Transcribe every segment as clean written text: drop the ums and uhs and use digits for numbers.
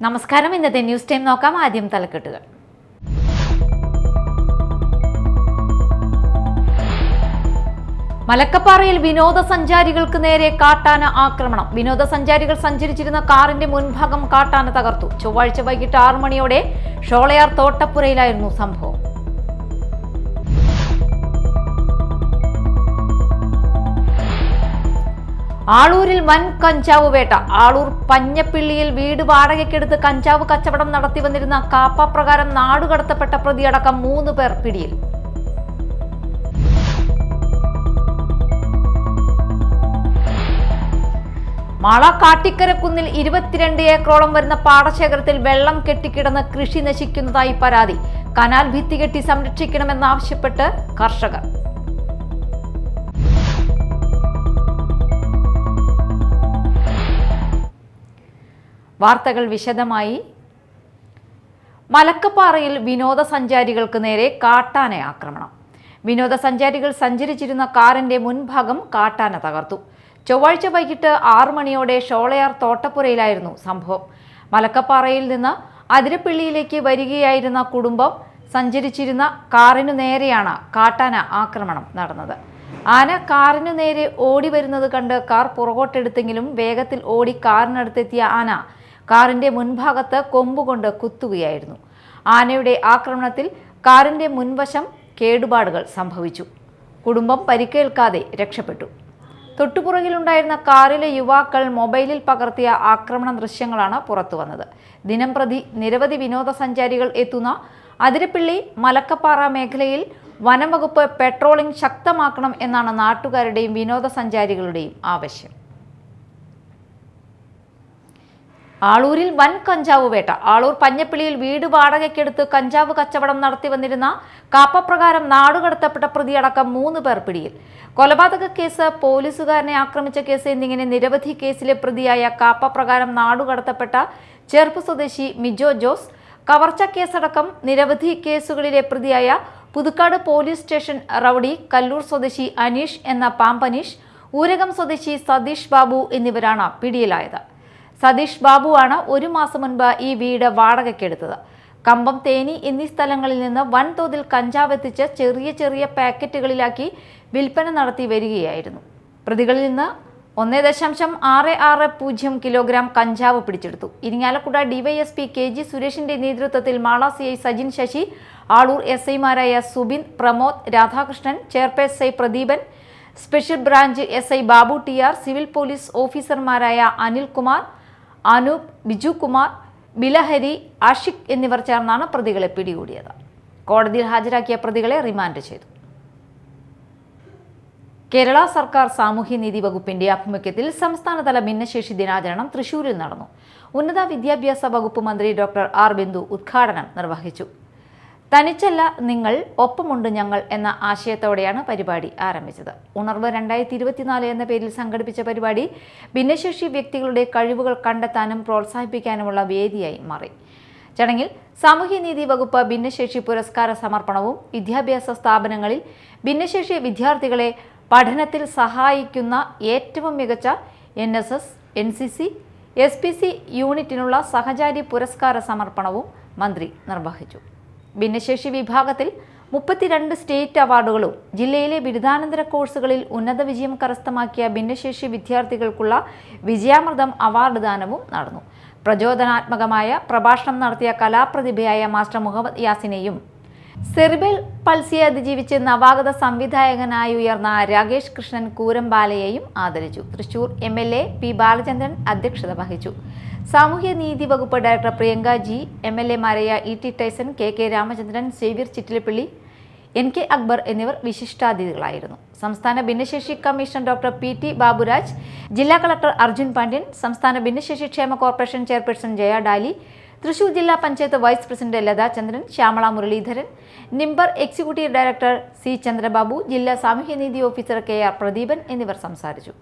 നമസ്കാരം. ഇന്നത്തെ news time നോക്കാം. ആദ്യം തലക്കെട്ടുകൾ. മലക്കപ്പാറയിൽ വിനോദസഞ്ചാരികൾക്ക് നേരെ കാട്ടാന ആക്രമണം. വിനോദസഞ്ചാരികൾ സഞ്ചരിച്ചിരുന്ന കാറിന്റെ മുൻഭാഗം കാട്ടാന തകർത്തു. ചൊവ്വാഴ്ച വൈകിട്ട് 6 മണിയോടെ ഷോളയാർ തോട്ടപ്പുരയിലായിരുന്നു സംഭവം. ആളൂരിൽ വൻ കഞ്ചാവ് വേട്ട. ആളൂർ പഞ്ഞപ്പിള്ളിയിൽ വീട് വാടകയ്ക്കെടുത്ത് കഞ്ചാവ് കച്ചവടം നടത്തി വന്നിരുന്ന കാപ്പ പ്രകാരം നാടുകടത്തപ്പെട്ട പ്രതിയടക്കം 3 പേർ പിടിയിൽ. മാള കാട്ടിക്കരക്കുന്നിൽ 22 ഏക്കറോളം വരുന്ന പാടശേഖരത്തിൽ വെള്ളം കെട്ടിക്കിടന്ന് കൃഷി നശിക്കുന്നതായി പരാതി. കനാൽ ഭിത്തി കെട്ടി സംരക്ഷിക്കണമെന്നാവശ്യപ്പെട്ട് കർഷകർ. വാർത്തകൾ വിശദമായി. മലക്കപ്പാറയിൽ വിനോദസഞ്ചാരികൾക്ക് നേരെ കാട്ടാന ആക്രമണം. വിനോദസഞ്ചാരികൾ സഞ്ചരിച്ചിരുന്ന കാറിന്റെ മുൻഭാഗം കാട്ടാന തകർത്തു. ചൊവ്വാഴ്ച വൈകിട്ട് 6 മണിയോടെ ഷോളയാർ തോട്ടപ്പുരയിലായിരുന്നു സംഭവം. മലക്കപ്പാറയിൽ നിന്ന് അതിരപ്പിള്ളിയിലേക്ക് വരികയായിരുന്ന കുടുംബം സഞ്ചരിച്ചിരുന്ന കാറിനു നേരെയാണ് കാട്ടാന ആക്രമണം നടന്നത്. ആന കാറിനു നേരെ ഓടി വരുന്നത് കണ്ട് കാർ പുറകോട്ടെടുത്തെങ്കിലും വേഗത്തിൽ ഓടി കാറിനടുത്തെത്തിയ ആന കാറിന്റെ മുൻഭാഗത്ത് കൊമ്പുകൊണ്ട് കുത്തുകയായിരുന്നു. ആനയുടെ ആക്രമണത്തിൽ കാറിന്റെ മുൻവശം കേടുപാടുകൾ സംഭവിച്ചു. കുടുംബം പരിക്കേൽക്കാതെ രക്ഷപ്പെട്ടു. തൊട്ടുപുറകിലുണ്ടായിരുന്ന കാറിലെ യുവാക്കൾ മൊബൈലിൽ പകർത്തിയ ആക്രമണ ദൃശ്യങ്ങളാണ് പുറത്തുവന്നത്. ദിനംപ്രതി നിരവധി വിനോദസഞ്ചാരികൾ എത്തുന്ന അതിരപ്പിള്ളി മലക്കപ്പാറ മേഖലയിൽ വനംവകുപ്പ് പെട്രോളിംഗ് ശക്തമാക്കണം എന്നാണ് നാട്ടുകാരുടെയും വിനോദസഞ്ചാരികളുടെയും ആവശ്യം. ആളൂരിൽ വൻ കഞ്ചാവ് വേട്ട. ആളൂർ പഞ്ഞപ്പിള്ളിയിൽ വീട് വാടകയ്ക്കെടുത്ത് കഞ്ചാവ് കച്ചവടം നടത്തി വന്നിരുന്ന കാപ്പപ്രകാരം നാടുകടത്തപ്പെട്ട പ്രതിയടക്കം 3 പേർ പിടിയിൽ. കൊലപാതക കേസ്, പോലീസുകാരനെ ആക്രമിച്ച കേസ് എന്നിങ്ങനെ നിരവധി കേസിലെ പ്രതിയായ കാപ്പപ്രകാരം നാടുകടത്തപ്പെട്ട ചേർപ്പ് സ്വദേശി മിജോ ജോസ്, കവർച്ച കേസടക്കം നിരവധി കേസുകളിലെ പ്രതിയായ Puthukkad police station rowdy Kallur സ്വദേശി അനീഷ് എന്ന പാമ്പനീഷ്, ഊരകം സ്വദേശി സതീഷ് ബാബു എന്നിവരാണ് പിടിയിലായത്. സതീഷ് ബാബുവാണ് 1 മാസം മുൻപ് ഈ വീട് വാടകയ്ക്കെടുത്തത്. കമ്പം, തേനി എന്നീ സ്ഥലങ്ങളിൽ നിന്ന് വൻതോതിൽ കഞ്ചാവ് എത്തിച്ച് ചെറിയ ചെറിയ പാക്കറ്റുകളിലാക്കി വിൽപ്പന നടത്തി വരികയായിരുന്നു. പ്രതികളിൽ നിന്ന് 1.660 കിലോഗ്രാം കഞ്ചാവ് പിടിച്ചെടുത്തു. ഇരിങ്ങാലക്കുട ഡിവൈഎസ്പി KG സുരേഷിന്റെ നേതൃത്വത്തിൽ മാള CI സജിൻ ശശി, ആളൂർ SI-മാരായ Subin, Pramod, Radhakrishnan, chairperson Pradeepan, special branch SI Babu TR, civil police ഓഫീസർമാരായ അനിൽകുമാർ, അനൂപ്, ബിജുകുമാർ, ബിലഹരി, ആഷിഖ് എന്നിവർ ചേർന്നാണ് പ്രതികളെ പിടികൂടിയത്. കോടതിയിൽ ഹാജരാക്കിയ പ്രതികളെ റിമാൻഡ് ചെയ്തു. കേരള സർക്കാർ സാമൂഹ്യനീതി വകുപ്പിന്റെ ആഭിമുഖ്യത്തിൽ സംസ്ഥാനതല ഭിന്നശേഷി ദിനാചരണം തൃശൂരിൽ നടന്നു. ഉന്നത വിദ്യാഭ്യാസ വകുപ്പ് മന്ത്രി ഡോക്ടർ R ബിന്ദു ഉദ്ഘാടനം നിർവഹിച്ചു. തനിച്ചല്ല നിങ്ങൾ, ഒപ്പമുണ്ട് ഞങ്ങൾ എന്ന ആശയത്തോടെയാണ് പരിപാടി ആരംഭിച്ചത്. ഉണർവ് 2024 എന്ന പേരിൽ സംഘടിപ്പിച്ച പരിപാടി ഭിന്നശേഷി വ്യക്തികളുടെ കഴിവുകൾ കണ്ടെത്താനും പ്രോത്സാഹിപ്പിക്കാനുമുള്ള വേദിയായി മാറി. ചടങ്ങിൽ സാമൂഹ്യനീതി വകുപ്പ് ഭിന്നശേഷി പുരസ്കാര സമർപ്പണവും വിദ്യാഭ്യാസ സ്ഥാപനങ്ങളിൽ ഭിന്നശേഷി വിദ്യാർത്ഥികളെ പഠനത്തിൽ സഹായിക്കുന്ന ഏറ്റവും മികച്ച NSS, NCC, SPC യൂണിറ്റിനുള്ള സഹചാരി പുരസ്കാര സമർപ്പണവും മന്ത്രി നിർവഹിച്ചു. ഭിന്നശേഷി വിഭാഗത്തിൽ 32 സ്റ്റേറ്റ് അവാർഡുകളും ജില്ലയിലെ ബിരുദാനന്തര കോഴ്സുകളിൽ ഉന്നത വിജയം കരസ്ഥമാക്കിയ ഭിന്നശേഷി വിദ്യാർത്ഥികൾക്കുള്ള വിജയാമൃതം അവാർഡ് ദാനവും നടന്നു. പ്രചോദനാത്മകമായ പ്രഭാഷണം നടത്തിയ കലാപ്രതിഭയായ മാസ്റ്റർ മുഹമ്മദ് യാസിനെയും സെറിബ്രൽ പൾസിയെ അതിജീവിച്ച് നവാഗത സംവിധായകനായി ഉയർന്ന രാകേഷ് കൃഷ്ണൻ കൂരമ്പാലയെയും ആദരിച്ചു. തൃശൂർ MLA P ബാലചന്ദ്രൻ അധ്യക്ഷത വഹിച്ചു. സാമൂഹ്യനീതി വകുപ്പ് ഡയറക്ടർ പ്രിയങ്ക G, MLA-മാരായ ET Tyson, KK Ramachandran, Xavier Chittilappally, NK Akbar എന്നിവർ വിശിഷ്ടാതിഥികളായിരുന്നു. സംസ്ഥാന ഭിന്നശേഷി കമ്മീഷണർ ഡോക്ടർ PT ബാബുരാജ്, ജില്ലാ കളക്ടർ അർജുൻ പാണ്ഡ്യൻ, സംസ്ഥാന ഭിന്നശേഷി ക്ഷേമ കോർപ്പറേഷൻ ചെയർപേഴ്സൺ ജയ ഡാലി, തൃശൂർ ജില്ലാ പഞ്ചായത്ത് വൈസ് പ്രസിഡന്റ് ലതാ ചന്ദ്രൻ, ശ്യാമള മുരളീധരൻ, നിംബർ എക്സിക്യൂട്ടീവ് ഡയറക്ടർ C ചന്ദ്രബാബു, ജില്ലാ സാമൂഹ്യനീതി ഓഫീസർ KR പ്രദീപൻ എന്നിവർ സംസാരിച്ചു.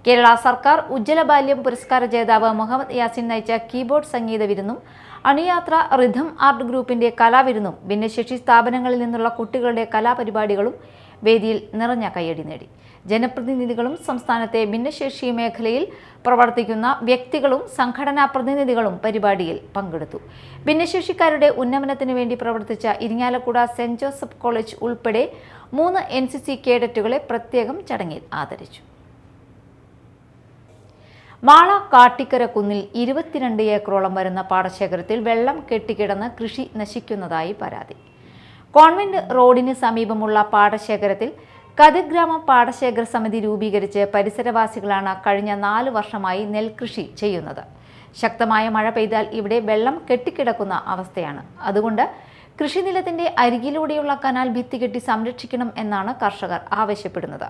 കേരള സർക്കാർ ഉജ്ജ്വല ബാല്യം പുരസ്കാര ജേതാവ് മുഹമ്മദ് യാസിൻ നയിച്ച കീബോർഡ് സംഗീത വിരുന്നും അണിയാത്ര റിഥം ആർട്ട് ഗ്രൂപ്പിന്റെ കലാവിരുന്നും ഭിന്നശേഷി സ്ഥാപനങ്ങളിൽ നിന്നുള്ള കുട്ടികളുടെ കലാപരിപാടികളും വേദിയിൽ നിറഞ്ഞ കയ്യടി നേടി. ജനപ്രതിനിധികളും സംസ്ഥാനത്തെ ഭിന്നശേഷി മേഖലയിൽ പ്രവർത്തിക്കുന്ന വ്യക്തികളും സംഘടനാ പ്രതിനിധികളും പരിപാടിയിൽ പങ്കെടുത്തു. ഭിന്നശേഷിക്കാരുടെ ഉന്നമനത്തിന് വേണ്ടി പ്രവർത്തിച്ച ഇരിങ്ങാലക്കുട സെന്റ് ജോസഫ് കോളേജ് ഉൾപ്പെടെ 3 NCC കേഡറ്റുകളെ പ്രത്യേകം ചടങ്ങിൽ ആദരിച്ചു. മാള കാട്ടിക്കര കുന്നിൽ 22 ഏക്കറോളം വരുന്ന പാടശേഖരത്തിൽ വെള്ളം കെട്ടിക്കിടന്ന് കൃഷി നശിക്കുന്നതായി പരാതി. കോൺവെന്റ് റോഡിന് സമീപമുള്ള പാടശേഖരത്തിൽ കതിർ ഗ്രാമ പാടശേഖര സമിതി രൂപീകരിച്ച് പരിസരവാസികളാണ് കഴിഞ്ഞ 4 വർഷമായി നെൽകൃഷി ചെയ്യുന്നത്. ശക്തമായ മഴ പെയ്താൽ ഇവിടെ വെള്ളം കെട്ടിക്കിടക്കുന്ന അവസ്ഥയാണ്. അതുകൊണ്ട് കൃഷിനിലത്തിന്റെ അരികിലൂടെയുള്ള കനാൽ ഭിത്തി കെട്ടി സംരക്ഷിക്കണം എന്നാണ് കർഷകർ ആവശ്യപ്പെടുന്നത്.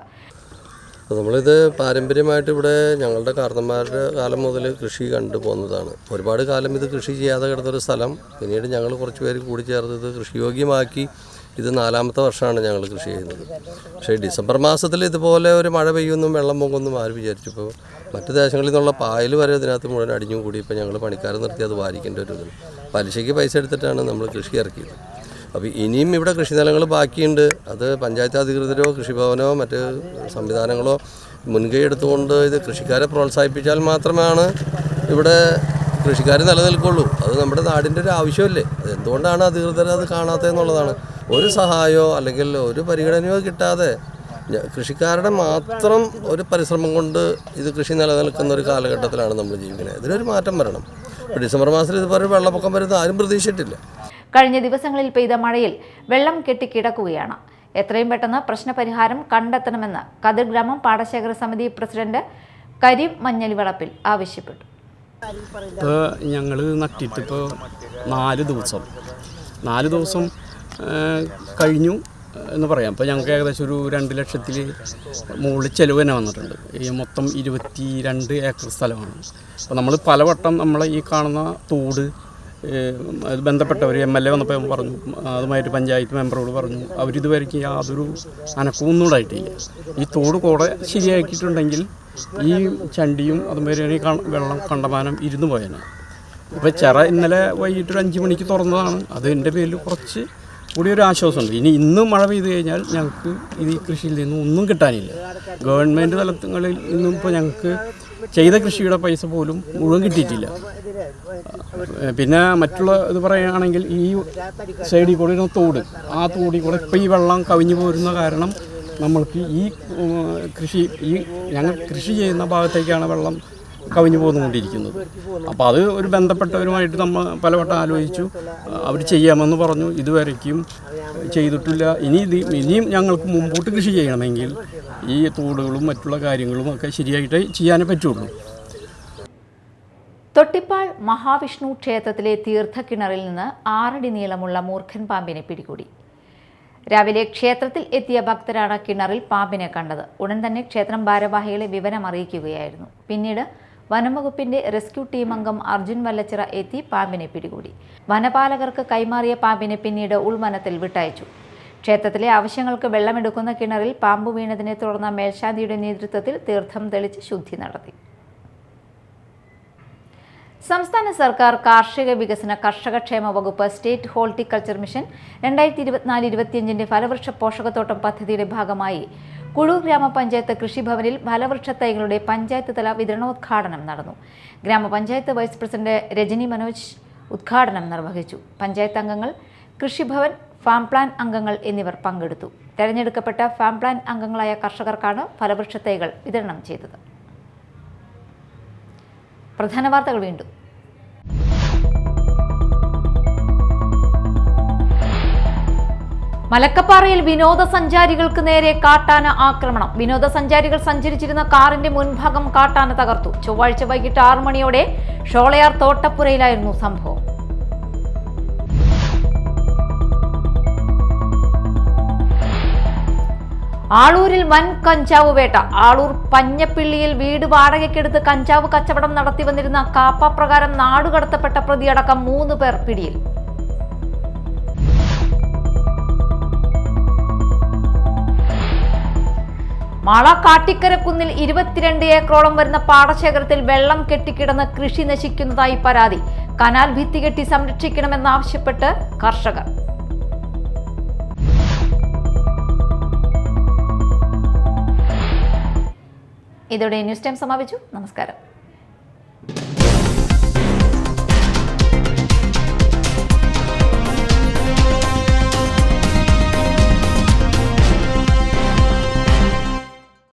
നമ്മളിത് പാരമ്പര്യമായിട്ട് ഇവിടെ ഞങ്ങളുടെ കാരണന്മാരുടെ കാലം മുതൽ കൃഷി കണ്ടുപോകുന്നതാണ്. ഒരുപാട് കാലം ഇത് കൃഷി ചെയ്യാതെ കിടന്നൊരു സ്ഥലം പിന്നീട് ഞങ്ങൾ കുറച്ച് പേര് കൂടി ചേർത്ത് ഇത് കൃഷിയോഗ്യമാക്കി. ഇത് 4ാമത്തെ വർഷമാണ് ഞങ്ങൾ കൃഷി ചെയ്യുന്നത്. പക്ഷേ ഡിസംബർ മാസത്തിൽ ഇതുപോലെ ഒരു മഴ പെയ്യൊന്നും വെള്ളം പൊങ്ങൊന്നും ആരും വിചാരിച്ചപ്പോൾ മറ്റു ദേശങ്ങളിൽ നിന്നുള്ള പായൽ വരെ ഇതിനകത്ത് മുഴുവൻ അടിഞ്ഞു കൂടി. ഇപ്പോൾ ഞങ്ങൾ പണിക്കാരെ നിർത്തി അത് വാരിക്കേണ്ട ഒരു ഇതിൽ പലിശയ്ക്ക് പൈസ എടുത്തിട്ടാണ് നമ്മൾ കൃഷി ഇറക്കിയത്. അപ്പോൾ ഇനിയും ഇവിടെ കൃഷിസ്ഥലങ്ങൾ ബാക്കിയുണ്ട്. അത് പഞ്ചായത്ത് അധികൃതരോ കൃഷിഭവനോ മറ്റ് സംവിധാനങ്ങളോ മുൻകൈ എടുത്തുകൊണ്ട് ഇത് കൃഷിക്കാരെ പ്രോത്സാഹിപ്പിച്ചാൽ മാത്രമാണ് ഇവിടെ കൃഷിക്കാർ നിലനിൽക്കുള്ളൂ. അത് നമ്മുടെ നാടിൻ്റെ ഒരു ആവശ്യമല്ലേ. അതെന്തുകൊണ്ടാണ് അധികൃതർ അത് കാണാത്തതെന്നുള്ളതാണ്. ഒരു സഹായമോ അല്ലെങ്കിൽ ഒരു പരിഗണനയോ കിട്ടാതെ കൃഷിക്കാരുടെ മാത്രം ഒരു പരിശ്രമം കൊണ്ട് ഇത് കൃഷി നിലനിൽക്കുന്ന ഒരു കാലഘട്ടത്തിലാണ് നമ്മൾ ജീവിക്കുന്നത്. ഇതിനൊരു മാറ്റം വരണം. ഡിസംബർ മാസത്തിൽ ഇതുപോലെ വെള്ളപ്പൊക്കം വരുന്നത് ആരും പ്രതീക്ഷിച്ചിട്ടില്ല. കഴിഞ്ഞ ദിവസങ്ങളിൽ പെയ്ത മഴയിൽ വെള്ളം കെട്ടിക്കിടക്കുകയാണ്. എത്രയും പെട്ടെന്ന് പ്രശ്നപരിഹാരം കണ്ടെത്തണമെന്ന് കതിർ ഗ്രാമം പാടശേഖര സമിതി പ്രസിഡന്റ് കരീം മഞ്ഞളിവളപ്പിൽ ആവശ്യപ്പെട്ടു. ഇപ്പോൾ ഞങ്ങൾ നട്ടിട്ടിപ്പോൾ 4 ദിവസം കഴിഞ്ഞു എന്ന് പറയാം. ഇപ്പോൾ ഞങ്ങൾക്ക് ഏകദേശം ഒരു 2 ലക്ഷത്തിൽ മുകളിൽ ചിലവ് തന്നെ വന്നിട്ടുണ്ട്. ഈ മൊത്തം 22 ഏക്കർ സ്ഥലമാണ്. അപ്പോൾ നമ്മൾ പലവട്ടം നമ്മളെ ഈ കാണുന്ന തോട് ബന്ധപ്പെട്ടവർ MLA വന്നപ്പോൾ പറഞ്ഞു, അതുമായിട്ട് പഞ്ചായത്ത് മെമ്പറോട് പറഞ്ഞു. അവരിതുവരെയ്ക്ക് യാതൊരു അനക്കമൊന്നും ഉണ്ടായിട്ടില്ല. ഈ തോട് കൂടെ ശരിയാക്കിയിട്ടുണ്ടെങ്കിൽ ഈ ചണ്ടിയും അതുമാതിരി വെള്ളം കണ്ടമാനം ഇരുന്ന് പോയാണ്. ഇപ്പോൾ ഇന്നലെ വൈകിട്ട് ഒരു 5 മണിക്ക് തുറന്നതാണ്. അതിൻ്റെ പേരിൽ കുറച്ച് കൂടി ഒരു ആശ്വാസമുണ്ട്. ഇന്നും മഴ പെയ്തു കഴിഞ്ഞാൽ ഞങ്ങൾക്ക് ഈ കൃഷിയിൽ നിന്നും ഒന്നും കിട്ടാനില്ല. ഗവൺമെൻറ് തലങ്ങളിൽ നിന്നും ഇപ്പോൾ ഞങ്ങൾക്ക് ചെയ്ത കൃഷിയുടെ പൈസ പോലും മുഴുവൻ കിട്ടിയിട്ടില്ല. പിന്നെ മറ്റുള്ള ഇത് പറയുകയാണെങ്കിൽ ഈ സൈഡിൽ കൂടെ ഒരു തോട്, ആ തോടിൽ കൂടെ ഇപ്പോൾ ഈ വെള്ളം കവിഞ്ഞു പോരുന്ന കാരണം നമ്മൾക്ക് ഞങ്ങൾ കൃഷി ചെയ്യുന്ന ഭാഗത്തേക്കാണ് വെള്ളം കവിഞ്ഞു പോന്നുകൊണ്ടിരിക്കുന്നത്. അപ്പോൾ അത് ഒരു ബന്ധപ്പെട്ടവരുമായിട്ട് നമ്മൾ പലവട്ടം ആലോചിച്ചു. അവർ ചെയ്യാമെന്ന് പറഞ്ഞു. ഇതുവരയ്ക്കും ചെയ്തിട്ടില്ല. ഇനിയും ഞങ്ങൾക്ക് മുമ്പോട്ട് കൃഷി ചെയ്യണമെങ്കിൽ ഈ തോടുകളും മറ്റുള്ള കാര്യങ്ങളും ഒക്കെ ശരിയായിട്ട് ചെയ്യാനേ പറ്റുള്ളൂ. തൊട്ടിപ്പാൾ മഹാവിഷ്ണു ക്ഷേത്രത്തിലെ തീർത്ഥക്കിണറിൽ നിന്ന് 6 അടി നീളമുള്ള മൂർഖൻ പാമ്പിനെ പിടികൂടി. രാവിലെ ക്ഷേത്രത്തിൽ എത്തിയ ഭക്തരാണ് കിണറിൽ പാമ്പിനെ കണ്ടത്. ഉടൻ തന്നെ ക്ഷേത്രം ഭാരവാഹികളെ വിവരം അറിയിക്കുകയായിരുന്നു. പിന്നീട് വനംവകുപ്പിന്റെ റെസ്ക്യൂ ടീം അംഗം അർജുൻ വല്ലച്ചിറ എത്തി പാമ്പിനെ പിടികൂടി. വനപാലകർക്ക് കൈമാറിയ പാമ്പിനെ പിന്നീട് ഉൾവനത്തിൽ വിട്ടയച്ചു. ക്ഷേത്രത്തിലെ ആവശ്യങ്ങൾക്ക് വെള്ളമെടുക്കുന്ന കിണറിൽ പാമ്പ് വീണതിനെ തുടർന്ന് മേൽശാന്തിയുടെ നേതൃത്വത്തിൽ തീർത്ഥം തെളിച്ച് ശുദ്ധി നടത്തി. സംസ്ഥാന സർക്കാർ കാർഷിക വികസന കർഷകക്ഷേമ വകുപ്പ് സ്റ്റേറ്റ് ഹോർട്ടിക്കൾച്ചർ മിഷൻ 2024-25 ഫലവൃക്ഷ പോഷകത്തോട്ടം പദ്ധതിയുടെ ഭാഗമായി കുഴൂർ ഗ്രാമപഞ്ചായത്ത് കൃഷിഭവനിൽ ഫലവൃക്ഷ തൈകളുടെ പഞ്ചായത്ത് തല വിതരണോദ്ഘാടനം നടന്നു. ഗ്രാമപഞ്ചായത്ത് വൈസ് പ്രസിഡന്റ് രജനി മനോജ് ഉദ്ഘാടനം നിർവഹിച്ചു. പഞ്ചായത്ത് അംഗങ്ങൾ, കൃഷിഭവൻ ഫാം പ്ലാൻ അംഗങ്ങൾ എന്നിവർ പങ്കെടുത്തു. തെരഞ്ഞെടുക്കപ്പെട്ട ഫാം പ്ലാൻ അംഗങ്ങളായ കർഷകർക്കാണ് ഫലവൃക്ഷ തൈകൾ വിതരണം ചെയ്തത്. പ്രധാന വാർത്തകൾ വീണ്ടും. മലക്കപ്പാറയിൽ വിനോദസഞ്ചാരികൾക്ക് നേരെ കാട്ടാന ആക്രമണം. വിനോദസഞ്ചാരികൾ സഞ്ചരിച്ചിരുന്ന കാറിന്റെ മുൻഭാഗം കാട്ടാന തകർത്തു. ചൊവ്വാഴ്ച വൈകിട്ട് 6 മണിയോടെ ഷോളയാർ തോട്ടപ്പുരയിലായിരുന്നു സംഭവം. ആളൂരിൽ വൻ കഞ്ചാവ് വേട്ട. ആളൂർ പഞ്ഞപ്പിള്ളിയിൽ വീട് വാടകയ്ക്കെടുത്ത് കഞ്ചാവ് കച്ചവടം നടത്തി വന്നിരുന്ന കാപ്പ പ്രകാരം നാടുകടത്തപ്പെട്ട പ്രതിയടക്കം 3 പേർ പിടിയിൽ. മാള കാട്ടിക്കരക്കുന്നിൽ 22 ഏക്കറോളം വരുന്ന പാടശേഖരത്തിൽ വെള്ളം കെട്ടിക്കിടന്ന് കൃഷി നശിക്കുന്നതായി പരാതി. കനാൽ ഭിത്തി കെട്ടി സംരക്ഷിക്കണമെന്നാവശ്യപ്പെട്ട് കർഷകർ. ഇതോടെ ന്യൂസ് ടൈം സമാപിച്ചു. നമസ്കാരം.